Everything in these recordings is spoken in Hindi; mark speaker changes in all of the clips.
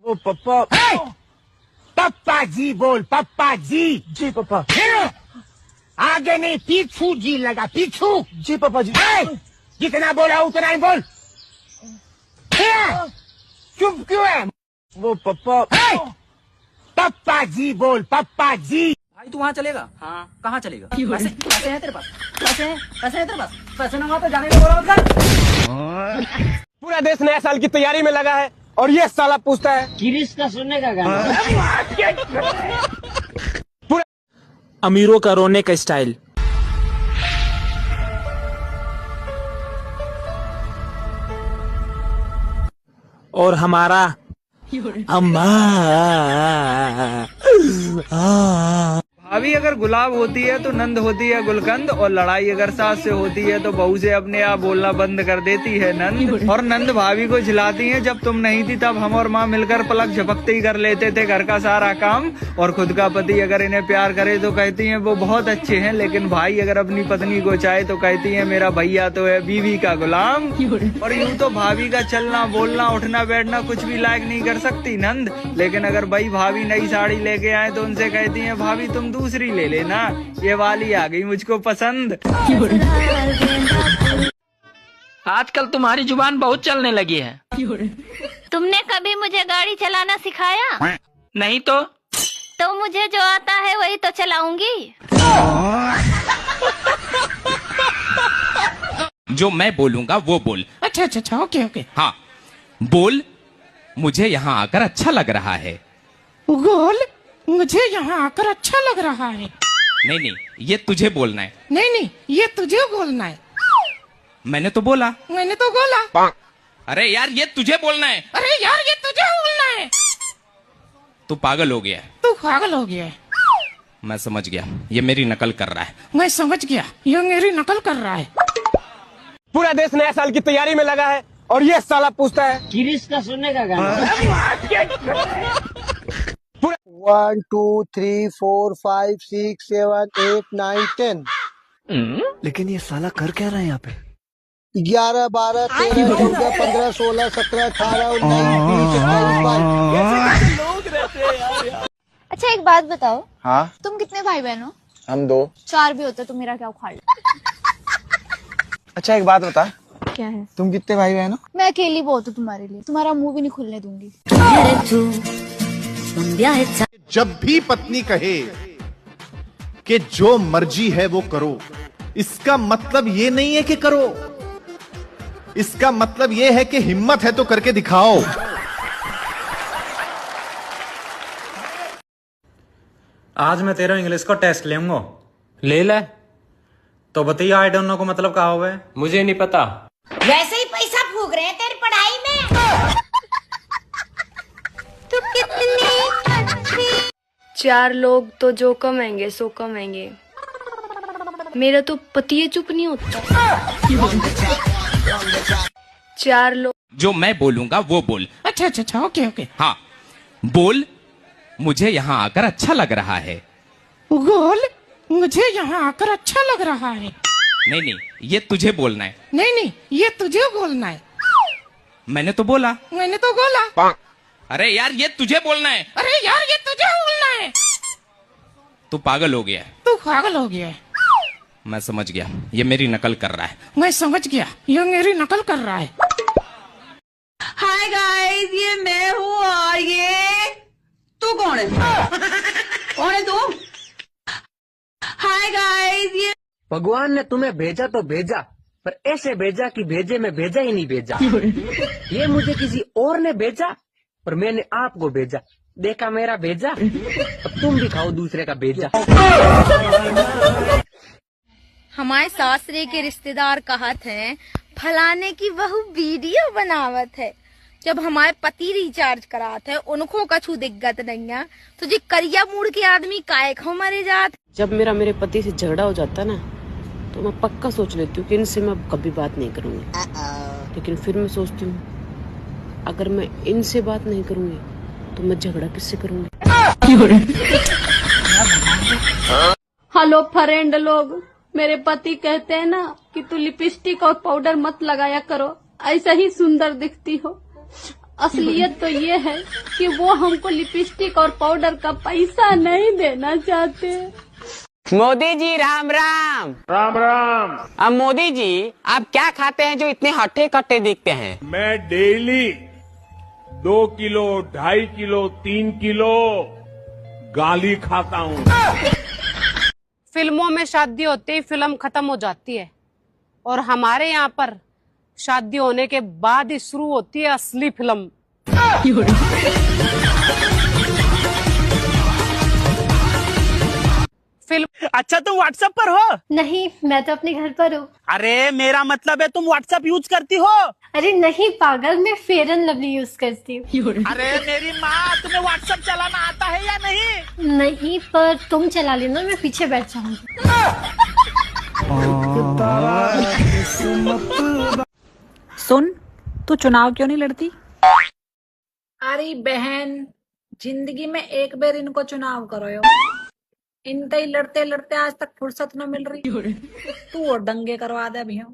Speaker 1: ओ पप्पा। पप्पा जी बोल, पप्पा जी। जी पापा। आगे नहीं पीछू जी लगा, पीछू। जी पापा जी। जितना बोला उतना ही बोल। चुप क्यों है? वो पप्पा। पप्पा जी बोल, पप्पा जी।
Speaker 2: भाई तू वहाँ चलेगा? हाँ। कहाँ चलेगा? पैसे पैसे हैं तेरे पास? पैसे हैं तेरे पास? पैसे ना हो तो जाने का बोला मत कर।
Speaker 3: पूरा देश नया साल की तैयारी में लगा है और ये साला पूछता है
Speaker 4: किरिस का सुनने का गाना।
Speaker 5: अमीरों का रोने का स्टाइल। और हमारा अम्मा।
Speaker 6: भाभी अगर गुलाब होती है तो नंद होती है गुलकंद, और लड़ाई अगर सास से होती है तो बहू से अपने आप बोलना बंद कर देती है नंद। और नंद भाभी को झिलाती हैं, जब तुम नहीं थी तब हम और माँ मिलकर पलक झपकते ही कर लेते थे घर का सारा काम। और खुद का पति अगर इन्हें प्यार करे तो कहती हैं वो बहुत अच्छे हैं, लेकिन भाई अगर अपनी पत्नी को चाहे तो कहती है मेरा भैया तो है बीवी का गुलाम। और यूं तो भाभी का चलना बोलना उठना बैठना कुछ भी लायक नहीं कर सकती नंद, लेकिन अगर भाभी नई साड़ी लेके आए तो उनसे कहती है भाभी तुम दूसरी ले लेना, ये वाली आ गई मुझको पसंद।
Speaker 2: आजकल तुम्हारी जुबान बहुत चलने लगी है।
Speaker 7: तुमने कभी मुझे गाड़ी चलाना सिखाया?
Speaker 2: नहीं तो
Speaker 7: मुझे जो आता है वही तो चलाऊंगी।
Speaker 8: जो मैं बोलूंगा वो बोल।
Speaker 5: अच्छा ओके ओके।
Speaker 8: हाँ बोल, मुझे यहाँ आकर अच्छा लग रहा है।
Speaker 5: गोल, मुझे यहाँ आकर अच्छा लग रहा है।
Speaker 8: नहीं ये तुझे बोलना है।
Speaker 5: नहीं ये तुझे बोलना है।
Speaker 8: मैंने तो बोला।
Speaker 5: मैंने तो बोला।
Speaker 8: अरे यार ये तुझे बोलना है।
Speaker 5: अरे यार ये तुझे बोलना है।
Speaker 8: तू पागल हो गया है।
Speaker 5: तू पागल हो गया है।
Speaker 8: मैं समझ गया, ये मेरी नकल कर रहा है।
Speaker 5: मैं समझ गया, ये मेरी नकल कर रहा है।
Speaker 3: पूरा देश नया साल की तैयारी में लगा है और ये साला पूछता है
Speaker 4: किरिस का सुनने का गाना।
Speaker 1: 1 2 3 4 5 6 7 8 9 10।
Speaker 9: लेकिन ये साला कर क्या रहा है यहाँ पे?
Speaker 1: 11 12 13 14 15 16 17 18 19 20 21
Speaker 7: अच्छा एक बात बताओ।
Speaker 1: हाँ
Speaker 7: तुम कितने भाई बहन हो?
Speaker 1: हम 2।
Speaker 7: 4 भी होते, तुम मेरा क्या उखाड़ लो?
Speaker 1: अच्छा एक बात बता,
Speaker 7: क्या है?
Speaker 1: तुम कितने भाई बहन हो?
Speaker 7: मैं अकेली बहुत हूँ तुम्हारे लिए, तुम्हारा मुंह भी नहीं खुलने दूंगी।
Speaker 10: जब भी पत्नी कहे कि जो मर्जी है वो करो, इसका मतलब ये नहीं है कि करो, इसका मतलब ये है कि हिम्मत है तो करके दिखाओ।
Speaker 11: आज मैं तेरा इंग्लिश का टेस्ट लूंगा।
Speaker 2: ले ले।
Speaker 11: तो बताइए आई डोंट नो को मतलब क्या हुआ है?
Speaker 2: मुझे नहीं पता।
Speaker 7: वैसे ही पैसा फूक रहे हैं तेरी पढ़ाई में। तू कितनी अच्छी।
Speaker 12: 4 लोग तो जो कमाएंगे सो कमाएंगे, मेरा तो पति चुप नहीं होता। 4 लोग।
Speaker 8: जो मैं बोलूंगा वो बोल।
Speaker 5: अच्छा ओके ओके।
Speaker 8: हाँ बोल, मुझे यहाँ आकर अच्छा लग रहा है।
Speaker 5: गोल, मुझे यहाँ आकर अच्छा लग रहा है।
Speaker 8: नहीं ये तुझे बोलना है।
Speaker 5: नहीं ये तुझे बोलना है।
Speaker 8: मैंने तो बोला।
Speaker 5: मैंने तो बोला।
Speaker 8: अरे यार ये तुझे बोलना है।
Speaker 5: अरे यार ये तुझे बोलना है।
Speaker 8: तू पागल हो गया है।
Speaker 5: तू पागल हो गया है।
Speaker 8: मैं समझ गया, ये मेरी नकल कर रहा है।
Speaker 5: मैं समझ गया, ये मेरी नकल कर रहा है।
Speaker 13: हाय गाइस, ये मैं हूँ और ये तू कौन है? कौन है तू? हाय गाइस, ये
Speaker 4: भगवान ने तुम्हें भेजा तो भेजा, पर ऐसे भेजा कि भेजे में भेजा ही नहीं भेजा। ये मुझे किसी और ने भेजा और मैंने आपको भेजा, देखा मेरा भेजा, अब तुम भी खाओ दूसरे का भेजा।
Speaker 7: हमारे सासरे के रिश्तेदार कहत हैं फलाने की बहू वीडियो बनावत है। जब हमारे पति रिचार्ज कराते हैं उनको कछु दिक्कत नहीं है, तो जी करिया मुड़ के आदमी काहे खो मरे जात।
Speaker 12: जब मेरे पति से झगड़ा हो जाता ना तो मैं पक्का सोच लेती हूँ कि इनसे मैं कभी बात नहीं करूंगी, लेकिन फिर मैं सोचती हूँ अगर मैं इनसे बात नहीं करूंगी तो मैं झगड़ा किससे करूंगी। हेलो फ्रेंड लोग, मेरे पति कहते हैं ना कि तू लिपस्टिक और पाउडर मत लगाया करो, ऐसा ही सुंदर दिखती हो।
Speaker 14: असलियत तो ये है कि वो हमको लिपस्टिक और पाउडर का पैसा नहीं देना चाहते।
Speaker 15: मोदी जी राम राम।
Speaker 16: राम राम।
Speaker 15: अब मोदी जी आप क्या खाते हैं जो इतने हट्टे कट्टे दिखते हैं?
Speaker 16: मैं डेली 2 किलो 2.5 किलो 3 किलो गाली खाता हूँ।
Speaker 12: फिल्मों में शादी होते ही फिल्म खत्म हो जाती है और हमारे यहाँ पर शादी होने के बाद ही शुरू होती है असली फिल्म।
Speaker 17: अच्छा तुम व्हाट्सएप पर हो?
Speaker 14: नहीं, मैं तो अपने घर पर हूँ।
Speaker 17: अरे मेरा मतलब है तुम व्हाट्सएप यूज करती हो?
Speaker 14: अरे नहीं पागल, मैं फेयर एंड लवली यूज करती हूँ।
Speaker 17: अरे मेरी माँ, तुम्हें व्हाट्सएप चलाना आता है या नहीं?
Speaker 14: नहीं, पर तुम चला लेना, मैं पीछे बैठ जाऊंगी।
Speaker 18: सुन, तू चुनाव क्यों नहीं लड़ती?
Speaker 19: अरे बहन, जिंदगी में एक बार इनको चुनाव करो यो। इनते ही लड़ते लड़ते आज तक फुर्सत न मिल रही। तू और दंगे करवा दे भैया।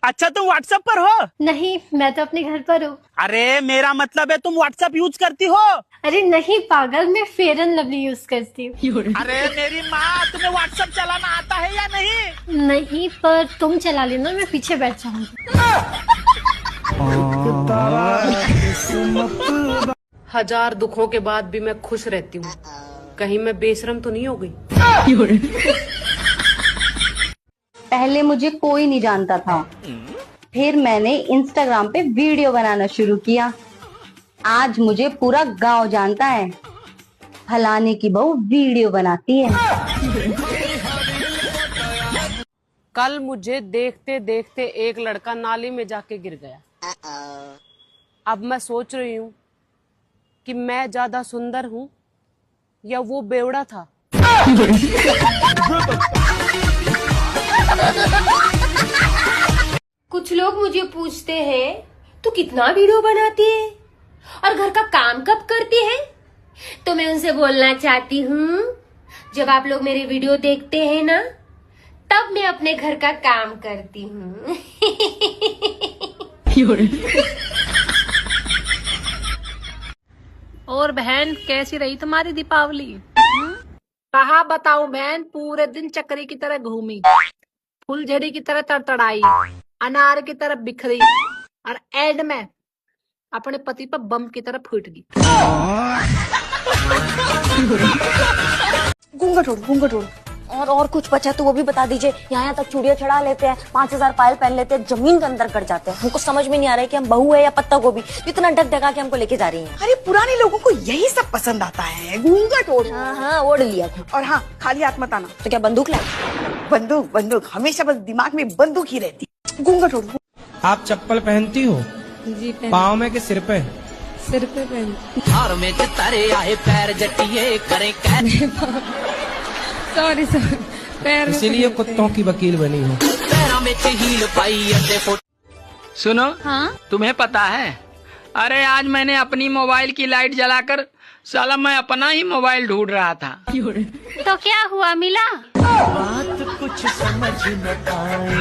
Speaker 17: अच्छा तुम व्हाट्सएप पर हो?
Speaker 14: नहीं, मैं तो अपने घर पर हूँ।
Speaker 17: अरे मेरा मतलब है तुम व्हाट्सएप यूज करती हो?
Speaker 14: अरे नहीं पागल, मैं फेयर एंड लवली यूज करती हूँ।
Speaker 17: अरे मेरी माँ, तुम्हें व्हाट्सएप चलाना आता है या नहीं?
Speaker 14: नहीं, पर तुम चला लेना, मैं पीछे बैठ जाऊंगी।
Speaker 12: 1000 दुखों के बाद भी मैं खुश रहती हूँ। कहीं मैं बेशरम तो नहीं हो गई?
Speaker 20: पहले मुझे कोई नहीं जानता था, फिर मैंने इंस्टाग्राम पे वीडियो बनाना शुरू किया। आज मुझे पूरा गांव जानता है, फलाने की बहू वीडियो बनाती है।
Speaker 12: कल मुझे देखते देखते एक लड़का नाली में जाके गिर गया। अब मैं सोच रही हूँ कि मैं ज्यादा सुंदर हूँ या वो बेवड़ा था।
Speaker 21: कुछ लोग मुझे पूछते हैं तू कितना वीडियो बनाती है और घर का काम कब करती है? तो मैं उनसे बोलना चाहती हूँ, जब आप लोग मेरे वीडियो देखते हैं ना, तब मैं अपने घर का काम करती हूँ।
Speaker 19: और बहन, कैसी रही तुम्हारी दीपावली? कहा बताऊं बहन, पूरे दिन चक्री की तरह घूमी, फुलझड़ी की तरह तड़तड़ाई, अनार की तरह बिखरी और एंड में अपने पति पर बम की तरह फूट गई।
Speaker 22: घूंघट उड़ और कुछ बचा तो वो भी बता दीजिए। यहाँ तक चूड़ियां चढ़ा लेते हैं, 5000 पायल पहन लेते हैं, जमीन के अंदर कट जाते हैं। हमको समझ में नहीं आ रहा है कि हम बहू है या पत्ता गोभी, इतना ढक ढका के हमको लेके जा रही हैं।
Speaker 23: अरे पुराने लोगों को यही सब पसंद आता है, घूंघट ओढ़।
Speaker 22: हाँ, ओढ़ लिया था।
Speaker 23: और हाँ, खाली हाथ मत आना।
Speaker 22: तो क्या बंदूक लाए?
Speaker 23: बंदूक हमेशा बस दिमाग में बंदूक ही रहती। घूंघट ओढ़।
Speaker 24: आप चप्पल पहनती हो?
Speaker 22: जी
Speaker 24: पाँव में कि सिर पे?
Speaker 22: सिर पे पहन।
Speaker 15: हार में तारे आए पैर जटिए करें
Speaker 22: सॉरी पैर।
Speaker 24: इसीलिए कुत्तों की वकील बनी हो।
Speaker 15: सुनो,
Speaker 21: हाँ?
Speaker 15: तुम्हें पता है, अरे आज मैंने अपनी मोबाइल की लाइट जलाकर साला मैं अपना ही मोबाइल ढूंढ रहा था।
Speaker 21: तो क्या हुआ, मिला?
Speaker 15: बात कुछ समझ न आई।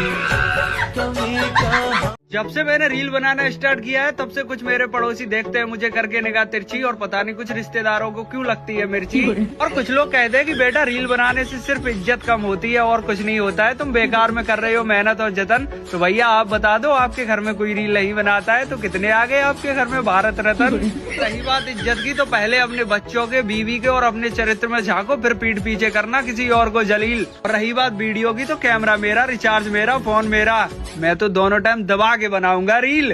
Speaker 6: जब से मैंने रील बनाना स्टार्ट किया है तब से कुछ मेरे पड़ोसी देखते हैं मुझे करके निगाह तिरछी, और पता नहीं कुछ रिश्तेदारों को क्यों लगती है मिर्ची। और कुछ लोग कहते हैं कि बेटा रील बनाने से सिर्फ इज्जत कम होती है और कुछ नहीं होता है, तुम बेकार में कर रहे हो मेहनत और जतन। तो भैया आप बता दो, आपके घर में कोई रील नहीं बनाता है तो कितने आ गए आपके घर में भारत रत्न। रही बात इज्जत की, तो पहले अपने बच्चों के, बीवी के और अपने चरित्र में झांको, फिर पीठ पीछे करना किसी और को जलील। और रही बात वीडियो की, तो कैमरा मेरा, रिचार्ज मेरा, फोन मेरा, मैं तो दोनों टाइम दबा के बनाऊंगा रील।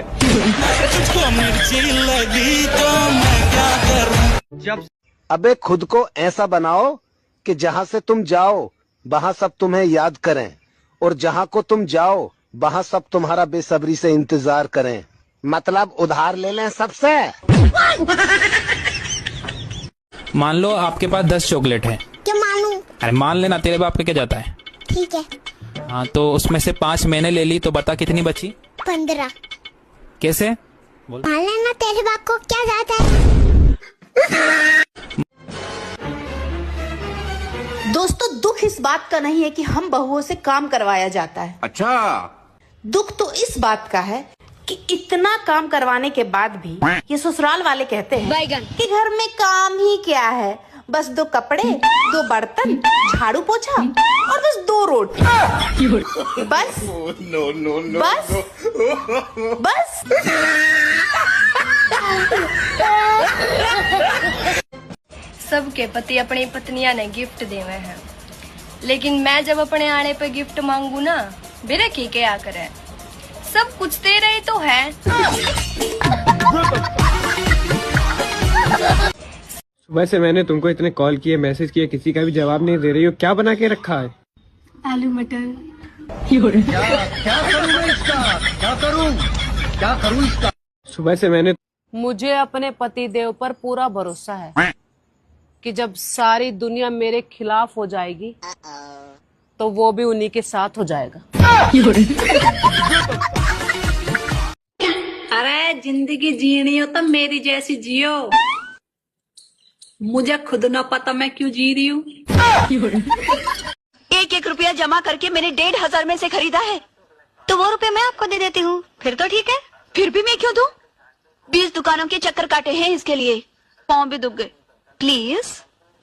Speaker 6: जब
Speaker 25: अबे खुद को ऐसा बनाओ कि जहाँ से तुम जाओ वहाँ सब तुम्हें याद करें, और जहाँ को तुम जाओ वहाँ सब तुम्हारा बेसब्री से इंतजार करें। मतलब उधार ले लें सबसे।
Speaker 8: मान लो आपके पास 10 चॉकलेट है।
Speaker 22: क्या मानूं?
Speaker 8: अरे मान लेना, तेरे बाप का क्या जाता है।
Speaker 22: ठीक है।
Speaker 8: हाँ, तो उसमें से 5 मैंने ले ली, तो बता कितनी बची?
Speaker 22: 15।
Speaker 8: कैसे?
Speaker 22: मान लेना, तेरे बाप को क्या जाता है।
Speaker 13: दोस्तों, दुख इस बात का नहीं है कि हम बहुओं से काम करवाया जाता है।
Speaker 1: अच्छा,
Speaker 23: दुख तो इस बात का है कि इतना काम करवाने के बाद भी ये ससुराल वाले कहते हैं कि घर में काम ही क्या है, बस 2 कपड़े, 2 बर्तन, झाड़ू पोछा और बस 2 रोटी। बस बस बस।
Speaker 2: सबके पति अपनी पत्नियां ने गिफ्ट देवे हैं, लेकिन मैं जब अपने आने पे गिफ्ट मांगू ना, मेरे की क्या करे, सब कुछ दे रहे तो है।
Speaker 24: सुबह से मैंने तुमको इतने कॉल किए, मैसेज किए, किसी का भी जवाब नहीं दे रही हो। क्या बना के रखा है?
Speaker 2: आलू मटर।
Speaker 24: क्या करूं इसका? सुबह से मैंने
Speaker 12: मुझे अपने पति देव पर पूरा भरोसा है कि जब सारी दुनिया मेरे खिलाफ हो जाएगी तो वो भी उन्हीं के साथ हो जाएगा।
Speaker 19: अरे जिंदगी जीनी हो तो मेरी जैसी जियो, मुझे खुद ना पता मैं क्यों जी रही हूँ।
Speaker 23: 1-1 रुपया जमा करके मैंने 1,500 में से खरीदा है, तो वो रुपए मैं आपको दे देती हूँ, फिर तो ठीक है। फिर भी मैं क्यों दूं? 20 दुकानों के चक्कर काटे हैं इसके लिए, पाँव भी दुख गए। प्लीज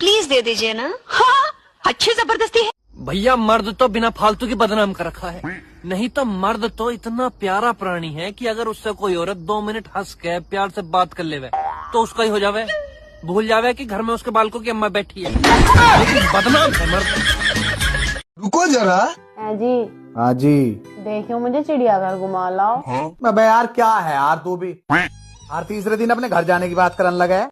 Speaker 23: प्लीज दे दीजिए ना। हाँ, अच्छी जबरदस्ती है।
Speaker 3: भैया मर्द तो बिना फालतू की बदनाम कर रखा है, नहीं तो मर्द तो इतना प्यारा प्राणी है कि अगर उससे कोई औरत 2 मिनट हंस के प्यार से बात कर लेवे तो उसका ही हो जावे, भूल जावे कि घर में उसके बालकों की अम्मा बैठी है। लेकिन बदनाम है मर्द।
Speaker 9: रुको जरा।
Speaker 10: जी
Speaker 9: हाँ जी।
Speaker 10: देखियो मुझे चिड़ियाघर घुमा लाओ।
Speaker 9: अबे यार क्या है यार, तू भी हर तीसरे दिन अपने घर जाने की बात करने लगा है।